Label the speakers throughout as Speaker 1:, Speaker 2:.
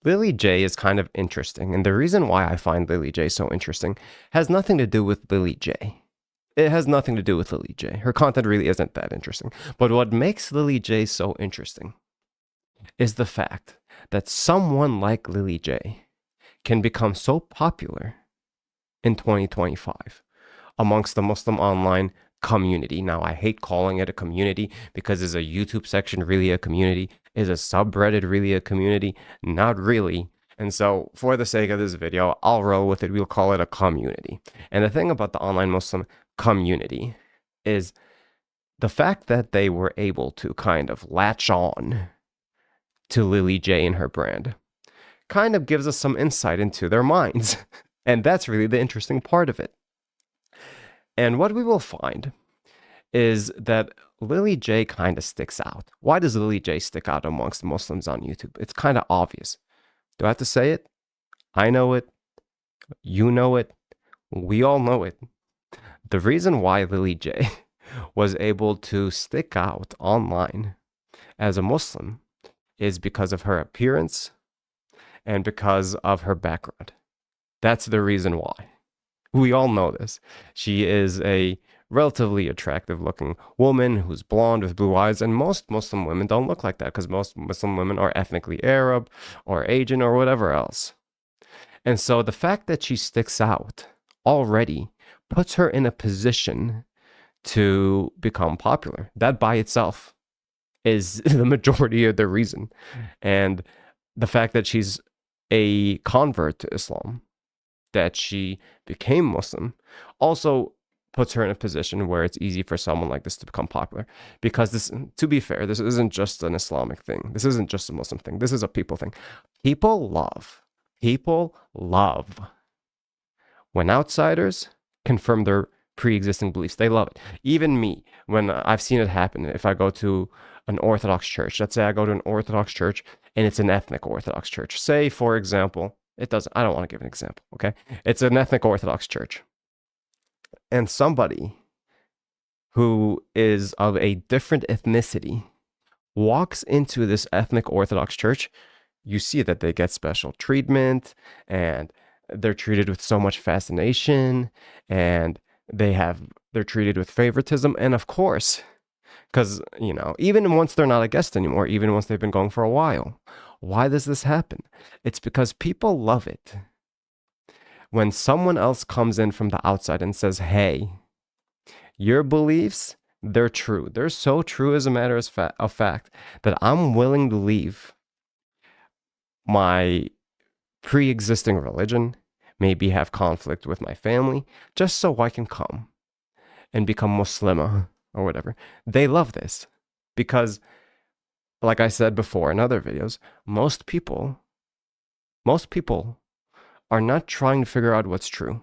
Speaker 1: Lily J is kind of interesting, and the reason why I find Lily J so interesting has nothing to do with Lily J. It has nothing to do with Lily J. Her content really isn't that interesting. But what makes Lily J so interesting is the fact that someone like Lily J can become so popular in 2025 amongst the Muslim online community. Now, I hate calling it a community because is a YouTube section really a community? Is a subreddit really a community? Not really. And so, for the sake of this video, I'll roll with it. We'll call it a community. And the thing about the online Muslim community is the fact that they were able to kind of latch on to Lily J and her brand kind of gives us some insight into their minds. And that's really the interesting part of it. And what we will find is that Lily J kind of sticks out. Why does Lily J stick out amongst Muslims on YouTube? It's kind of obvious. Do I have to say it? I know it. You know it. We all know it. The reason why Lily J was able to stick out online as a Muslim is because of her appearance and because of her background. That's the reason why. We all know this. She is a relatively attractive looking woman who's blonde with blue eyes, and most Muslim women don't look like that because most Muslim women are ethnically Arab or Asian or whatever else. And so the fact that she sticks out already puts her in a position to become popular. That by itself is the majority of the reason. And the fact that she's a convert to Islam, that she became Muslim, also puts her in a position where it's easy for someone like this to become popular. Because this, to be fair, this isn't just an Islamic thing. This isn't just a Muslim thing. This is a people thing. People love when outsiders confirm their pre-existing beliefs. They love it. Even me, when I've seen it happen, if I go to an Orthodox church, let's say I go to an Orthodox church and it's an ethnic Orthodox church. Say, for example, I don't want to give an example, okay? It's an ethnic Orthodox church. And somebody who is of a different ethnicity walks into this ethnic Orthodox church, you see that they get special treatment and they're treated with so much fascination and they're treated with favoritism. And of course, because, even once they're not a guest anymore, even once they've been going for a while, why does this happen? It's because people love it when someone else comes in from the outside and says, hey, your beliefs, they're true. They're so true as a matter of fact that I'm willing to leave my pre-existing religion, maybe have conflict with my family, just so I can come and become Muslima or whatever. They love this because, like I said before in other videos, most people are not trying to figure out what's true.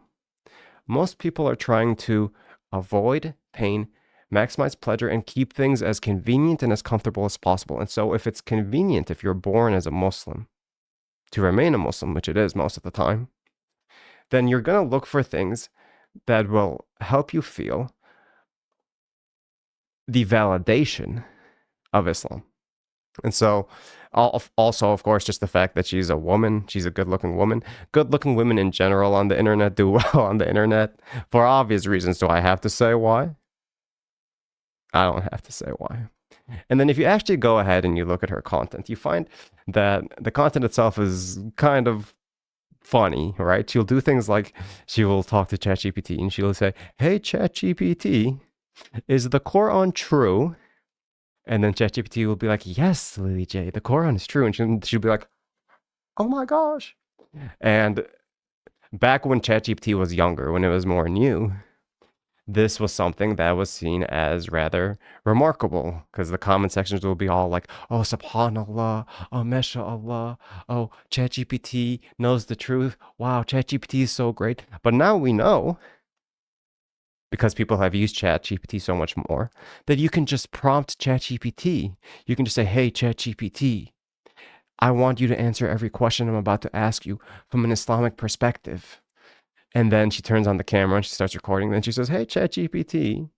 Speaker 1: Most people are trying to avoid pain, maximize pleasure, and keep things as convenient and as comfortable as possible. And so if it's convenient, if you're born as a Muslim, to remain a Muslim, which it is most of the time, then you're going to look for things that will help you feel the validation of Islam. And so also, of course, just the fact that she's a woman, she's a good-looking woman. Good-looking women in general on the internet do well on the internet for obvious reasons. Do I have to say why? I don't have to say why. And then if you actually go ahead and you look at her content, you find that the content itself is kind of funny, right? She'll do things like she will talk to ChatGPT and she'll say, hey, ChatGPT, is the Quran true? And then ChatGPT will be like, yes, Lily J, the Quran is true. And she'll be like, oh my gosh. And back when ChatGPT was younger, when it was more new, this was something that was seen as rather remarkable because the comment sections will be all like, oh, subhanallah, oh, mashallah, oh, ChatGPT knows the truth. Wow, ChatGPT is so great. But now we know, because people have used ChatGPT so much more, that you can just prompt ChatGPT. You can just say, hey, ChatGPT, I want you to answer every question I'm about to ask you from an Islamic perspective. And then she turns on the camera and she starts recording. Then she says, hey, ChatGPT,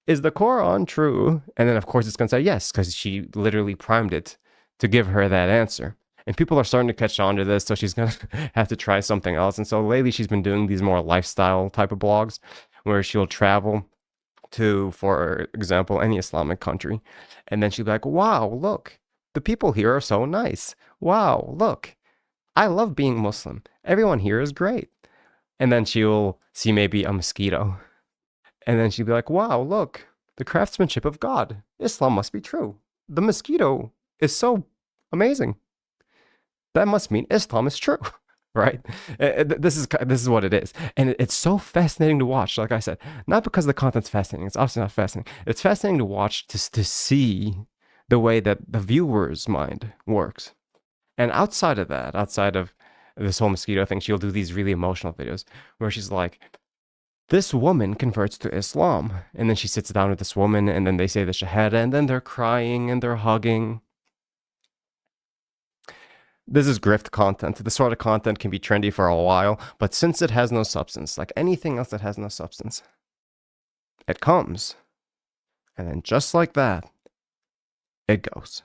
Speaker 1: is the Quran true? And then, of course, it's going to say yes, because she literally primed it to give her that answer. And people are starting to catch on to this, so she's going to have to try something else. And so lately she's been doing these more lifestyle type of blogs where she'll travel to, for example, any Islamic country. And then she'll be like, wow, look, the people here are so nice. Wow, look, I love being Muslim. Everyone here is great. And then she'll see maybe a mosquito. And then she'll be like, wow, look, the craftsmanship of God. Islam must be true. The mosquito is so amazing. That must mean Islam is true, right? This is what it is. And it's so fascinating to watch, like I said, not because the content's fascinating. It's obviously not fascinating. It's fascinating to watch, to see the way that the viewer's mind works. And outside of that, outside of this whole mosquito thing, she'll do these really emotional videos where she's like, this woman converts to Islam. And then she sits down with this woman and then they say the Shahada and then they're crying and they're hugging. This is grift content. This sort of content can be trendy for a while, but since it has no substance, like anything else that has no substance, it comes. And then just like that, it goes.